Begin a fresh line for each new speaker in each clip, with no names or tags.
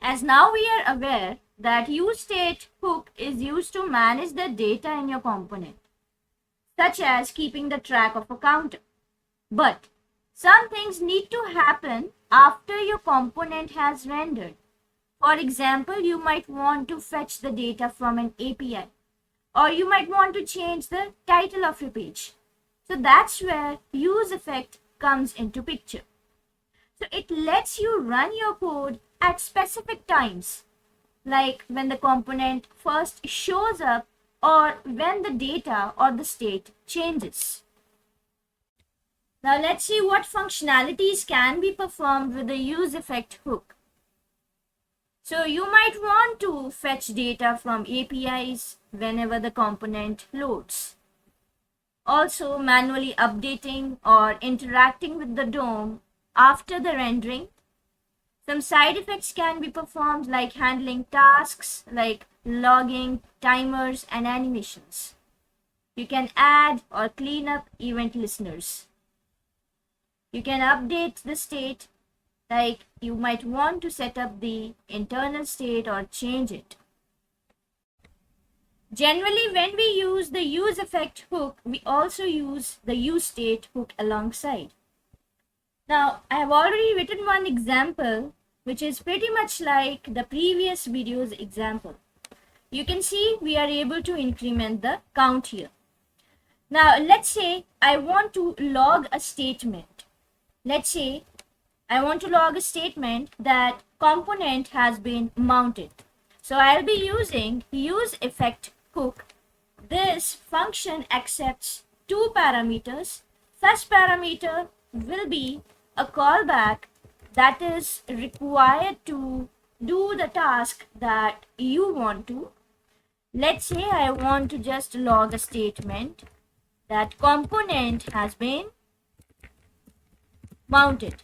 As now we are aware that useState hook is used to manage the data in your component, such as keeping the track of a counter. But some things need to happen after your component has rendered. For example, you might want to fetch the data from an API, or you might want to change the title of your page. So that's where useEffect comes into picture. So it lets you run your code at specific times, like when the component first shows up or when the data or the state changes. Now let's see what functionalities can be performed with the useEffect hook. So you might want to fetch data from APIs whenever the component loads. Also manually updating or interacting with the DOM after the rendering. Some side effects can be performed like handling tasks like logging, timers, and animations. You can add or clean up event listeners. You can update the state, like you might want to set up the internal state or change it. Generally, when we use the useEffect hook, we also use the useState hook alongside. Now, I have already written one example, which is pretty much like the previous video's example. You can see we are able to increment the count here. Now, let's say I want to log a statement. Let's say I want to log a statement that component has been mounted. So I'll be using useEffect hook. This function accepts two parameters. First parameter will be a callback that is required to do the task that you want to. Let's say I want to just log a statement that component has been mounted.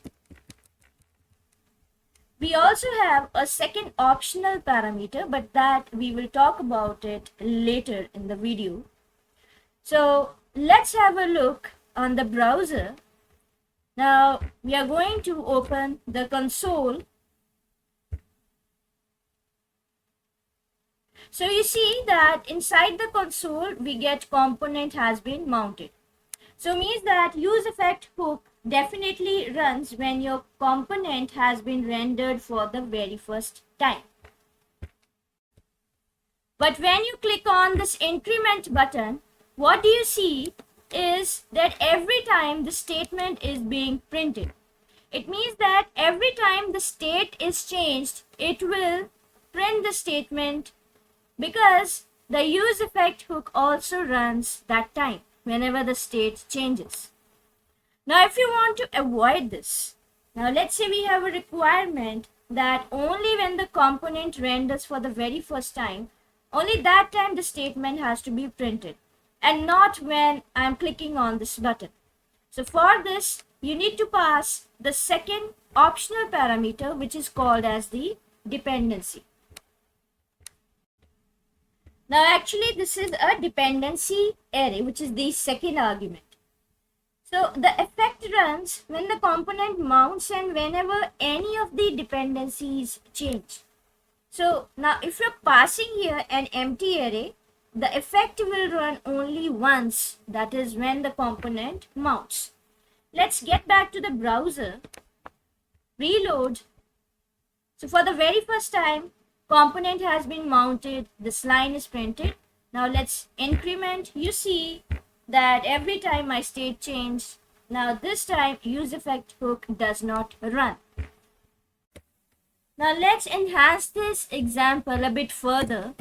We also have a second optional parameter, but that we will talk about it later in the video. So let's have a look on the browser. Now we are going to open the console. So you see that inside the console we get component has been mounted. So means that useEffect hook definitely runs when your component has been rendered for the very first time. But when you click on this increment button, what do you see is that every time the statement is being printed. It means that every time the state is changed, it will print the statement, because the useEffect hook also runs that time whenever the state changes. Now if you want to avoid this, now let's say we have a requirement that only when the component renders for the very first time, only that time the statement has to be printed, and not when I'm clicking on this button. So for this, you need to pass the second optional parameter, which is called as the dependency. Now actually this is a dependency array, which is the second argument. So the effect runs when the component mounts and whenever any of the dependencies change. So now if you're passing here an empty array, the effect will run only once, that is when the component mounts. Let's get back to the browser, reload. So for the very first time, component has been mounted, this line is printed. Now let's increment. You see that every time my state changed, now this time useEffect hook does not run. Now let's enhance this example a bit further.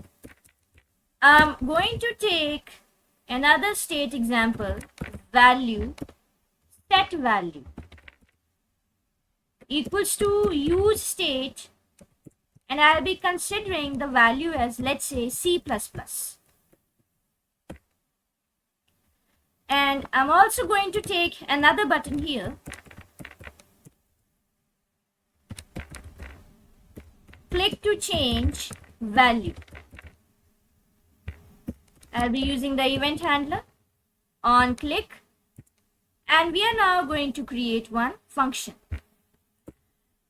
I'm going to take another state example, value, set value equals to useState, and I'll be considering the value as, let's say, C++. And I'm also going to take another button here, click to change value. I'll be using the event handler, on click, and we are now going to create one function.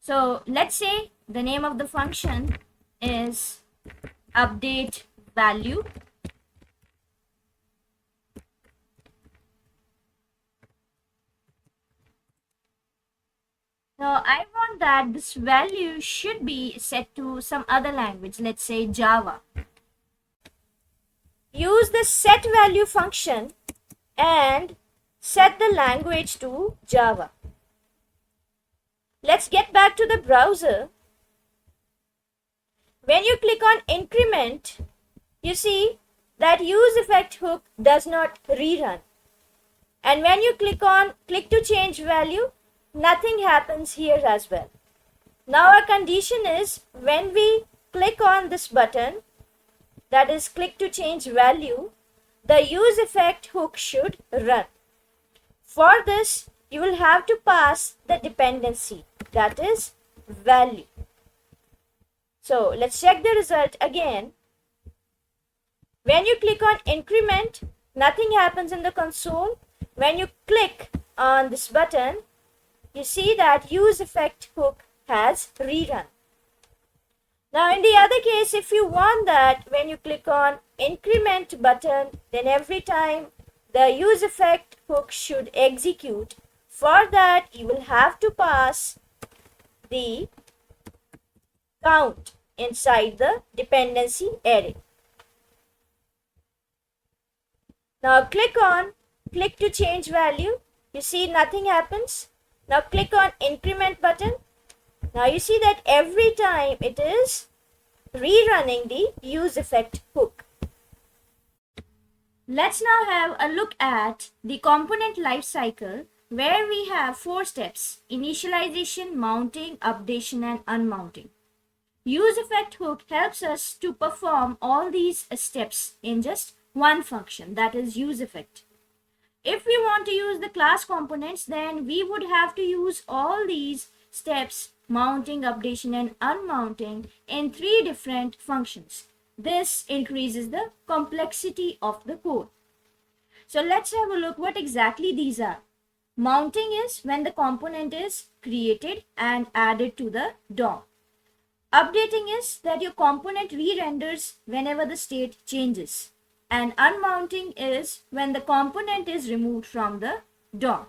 So let's say the name of the function is update value. Now I want that this value should be set to some other language, let's say Java. Use the set value function and set the language to Java. Let's get back to the browser. When you click on increment, you see that useEffect hook does not rerun. And when you click to change value, nothing happens here as well. Now our condition is when we click on this button, that is click to change value, the useEffect hook should run. For this, you will have to pass the dependency, that is value. So let's check the result again. When you click on increment, nothing happens in the console. When you click on this button, you see that useEffect hook has rerun. Now in the other case, if you want that when you click on increment button, then every time the useEffect hook should execute. For that, you will have to pass the count inside the dependency array. Now click to change value. You see nothing happens. Now click on increment button. Now you see that every time it is rerunning the useEffect hook. Let's now have a look at the component lifecycle where we have 4 steps: initialization, mounting, updation and unmounting. useEffect hook helps us to perform all these steps in just one function, that is useEffect. If we want to use the class components, then we would have to use all these steps, mounting, updation and unmounting, in 3 different functions. This increases the complexity of the code. So let's have a look what exactly these are. Mounting is when the component is created and added to the DOM. Updating is that your component re-renders whenever the state changes. And unmounting is when the component is removed from the DOM.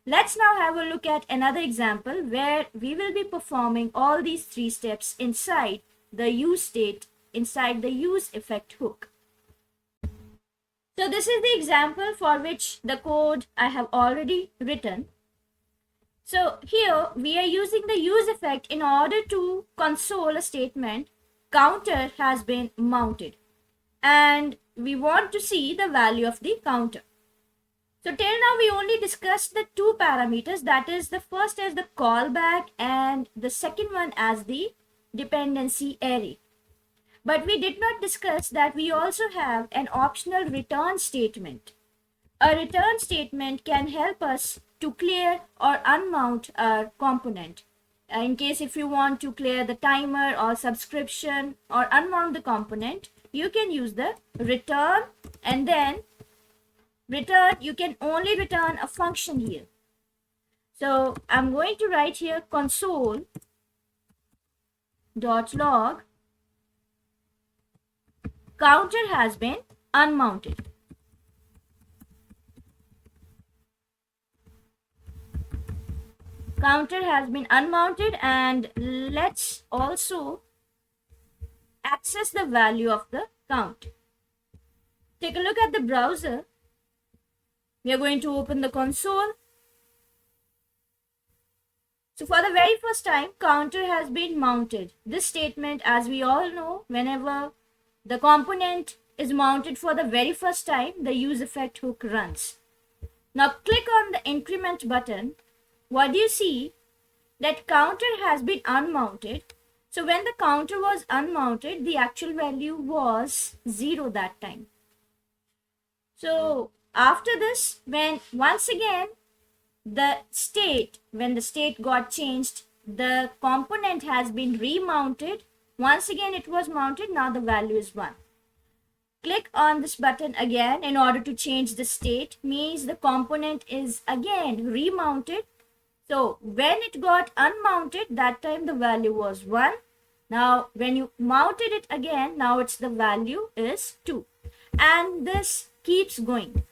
Let's now have a look at another example where we will be performing all these 3 steps inside the use state, inside the useEffect hook. So this is the example for which the code I have already written. So here we are using the useEffect in order to console a statement, counter has been mounted. And we want to see the value of the counter. So till now we only discussed the 2 parameters, that is the first as the callback and the second one as the dependency array. But we did not discuss that we also have an optional return statement. A return statement can help us to clear or unmount our component. In case if you want to clear the timer or subscription or unmount the component, you can use the return, and then return, you can only return a function here. So I'm going to write here console.log counter has been unmounted. Counter has been unmounted, and let's also access the value of the count. Take a look at the browser. We are going to open the console. So for the very first time, counter has been mounted. This statement, as we all know, whenever the component is mounted for the very first time, the useEffect hook runs. Now click on the increment button. What do you see? That counter has been unmounted. So when the counter was unmounted, the actual value was 0 that time. So after this, when once again when the state got changed, the component has been remounted. Once again it was mounted, now the value is 1. Click on this button again in order to change the state, means the component is again remounted. So when it got unmounted, that time the value was 1. Now when you mounted it again, now it's the value is 2. And this keeps going.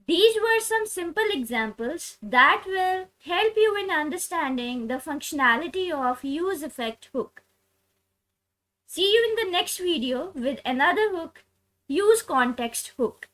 These were some simple examples that will help you in understanding the functionality of useEffect hook. See you in the next video with another hook, useContext hook.